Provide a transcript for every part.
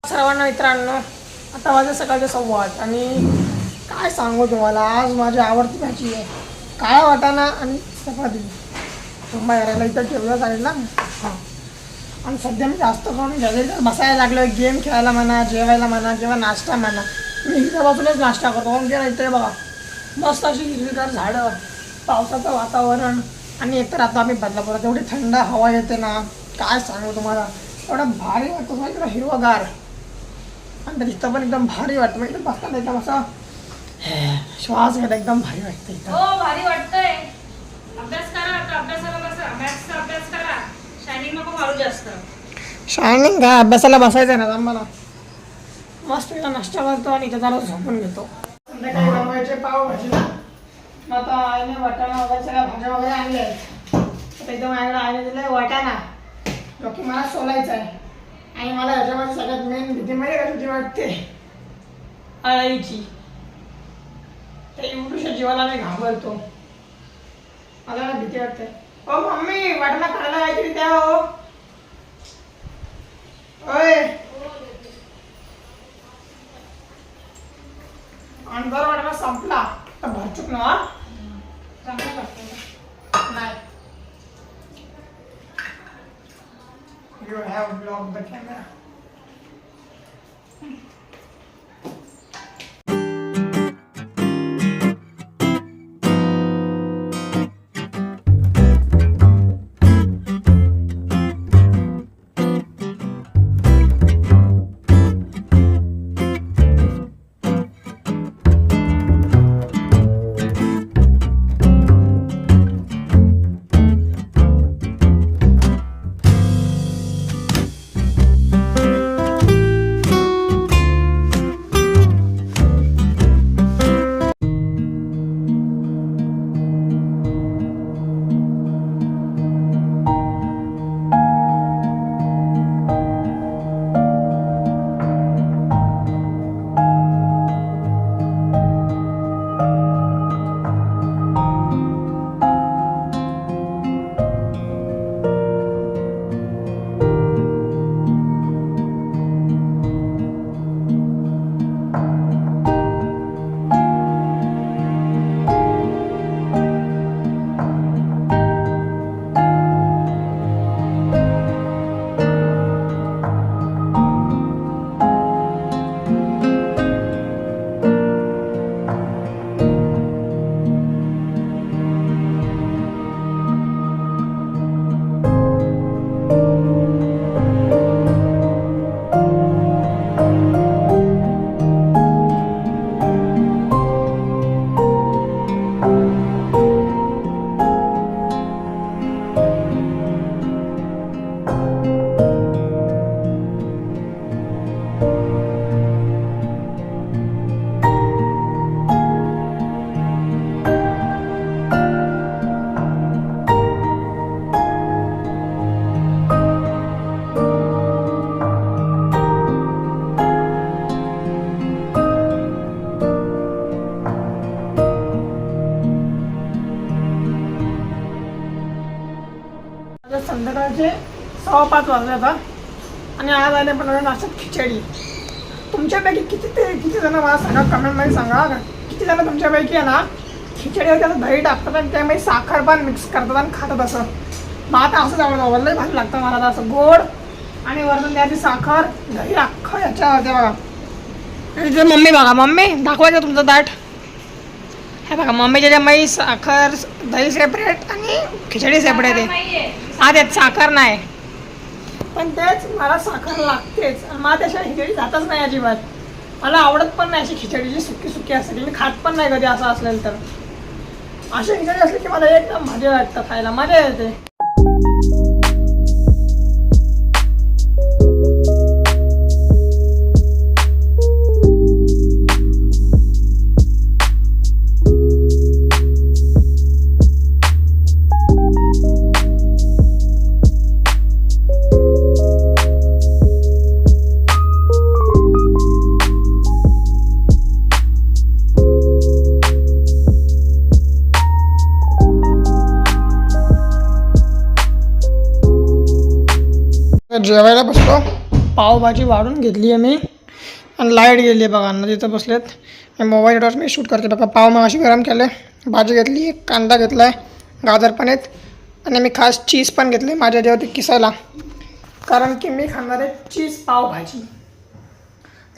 सर्वांना मित्रांनो, आता वाजले सकाळचे 8:15 आणि काय सांगू तुम्हाला, आज माझी आवडती भाजी आहे काळा वाटाणा आणि चपाती. बाहेरला इथं ठेवलं चालेल ना. हां, आणि सध्या मी जास्त करून घ्यायला बसायला लागलो आहे. गेम खेळायला म्हणा, जेवायला म्हणा किंवा नाश्ता म्हणा. मी इथं बसूनच नाश्ता करतो. कारण की इथे बघा मस्त अशी हिरवीगार झाडं, पावसाचं वातावरण आणि एकतर आता आम्ही बदलापुरात एवढी थंड हवा येते ना, काय सांगू तुम्हाला. एवढं भारी वाटतं मला इकडं हिरवगार. आणि तर इथं पण एकदम भारी वाटतं. मग इथं बसताना एकदम असा श्वास घ्यायला एकदम भारी वाटतं इथं. हो, भारी वाटतंय. अभ्यास करा, आता अभ्यासाला बसा. मॅथ्सचा अभ्यास करा. शायनिंग नको मारू जास्त. शायनिंग काय, अभ्यासाला बसायचं ना आम्हाला. मस्त इथं नाश्ता करतो आणि इथं जरा झोपून घेतो. संध्याकाळी बनवायचे पावभाजी ना. मग आता आईने वाटाणा वगैरे सगळ्या भाज्या वगैरे आणल्या आहेत. आता इथं माझ्याकडे आईने दिलं आहे वाटाणा, जो की मला सोलायचा आहे. आणि मला ह्याच्यामध्ये सगळ्यात मेन भीती माहिती का तुझी वाटते, अळाईची. त्या एवढ्याशा जीवाला मी घाबरतो, मला भीती वाटते. ओ मम्मी, वाटाणा खायला काहीतरी द्या हो. ओय, आणि जर वाटाणा संपला तर भरचूक ना. चांगलं लागतं. नाही, you have blocked the camera. संध्याकाळचे 5:15 वाजले आता आणि आज आले पण नाश्त्यात खिचडी. तुमच्यापैकी किती जण मला सांगा, कमेंटमध्ये सांगा किती जण तुमच्यापैकी आहे ना खिचडीवर त्याचं दही टाकतात आणि त्यामध्ये साखर पण मिक्स करतात आणि खातात. असं मग आता असंच आवडतं, लय भारी लागतं मला आता असं गोड आणि वरून त्याची साखर दही अख्खं याच्यावरती बघा. आणि मम्मी बघा, मम्मी दाखवायचं तुमचं ताट. हे बघा मम्मीच्या ज्यामध्ये साखर दही सेपरेट आणि खिचडी सेपरेट आहे. हा, त्यात साखर नाही, पण तेच मला साखर लागतेच. मला त्याशिवाय खिचडी जातच नाही अजिबात. मला आवडत पण नाही अशी खिचडी जी सुकी सुकी असते, मी खात पण नाही कधी असं असेल तर. अशी खिचडी असली की मला एकदम मजा वाटतं, खायला मजा येते. जेवायला बसलो पावभाजी वाढून घेतली आहे मी आणि लाईट गेली आहे बघा ना तिथं बसलेत. मोबाईल टॉर्च मी शूट करते बघा. पाव मग अशी गरम केले, भाजी घेतली, कांदा घेतला आहे, गाजर पण आहेत आणि मी खास चीज पण घेतली माझ्या जेवती किसायला, कारण की मी खाणार आहे चीज पावभाजी.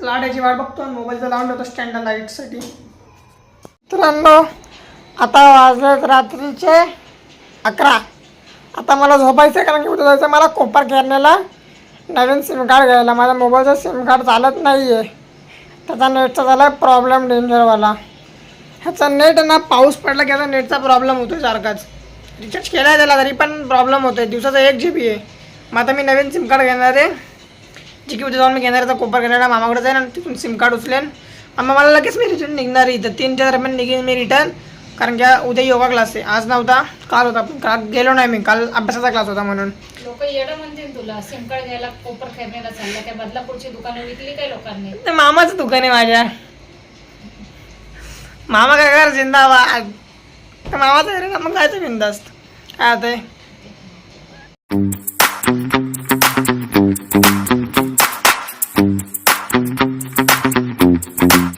लाडाची वाट बघतो, मोबाईलचं लावून ठेवतो स्टँडला लाईटसाठी. मित्रांनो आता वाजलेत रात्रीचे 11. आता मला झोपायचं आहे, कारण की उद्या जायचं मला कोपर केरण्याला नवीन सिम कार्ड घ्यायला. माझ्या मोबाईलचं सिम कार्ड चालत नाही आहे, त्याचा नेटचा झाला प्रॉब्लेम डेंजरवाला. ह्याचा नेट ना पाऊस पडला की ह्याचा नेटचा प्रॉब्लेम होतो सारखाच. रिचार्ज केला आहे त्याला तरी पण प्रॉब्लेम होतो आहे. दिवसाचा 1 GB आहे. मग आता मी नवीन सिम कार्ड घेणार आहे, जे की उद्या जाऊन मी घेणार आहे. तर कोपर केरण्याला मामाकडे जाईन आणि तिथून सिम कार्ड उचलेन. मग मला लगेच मी रिटर्न निघणार आहे. इथं 3च्या दरम्यान निघेन मी रिटर्न, कारण की उद्या योगा क्लास आहे. आज नव्हता, काल होता, पण काल गेलो नाही मी, काल अभ्यासाचा क्लास होता म्हणून. लोक येडं म्हणतील तुला, सिम कार्ड घ्यायला कोपर खेळण्याला चालला. त्या बदलापूरची दुकानं विकली काय लोकांनी? ते मामाचं दुकान आहे माझ्या. मामा काय कर जिंदाबाद. मामाचं आहे रे, मग जायचं बिंदास्त. काय होतंय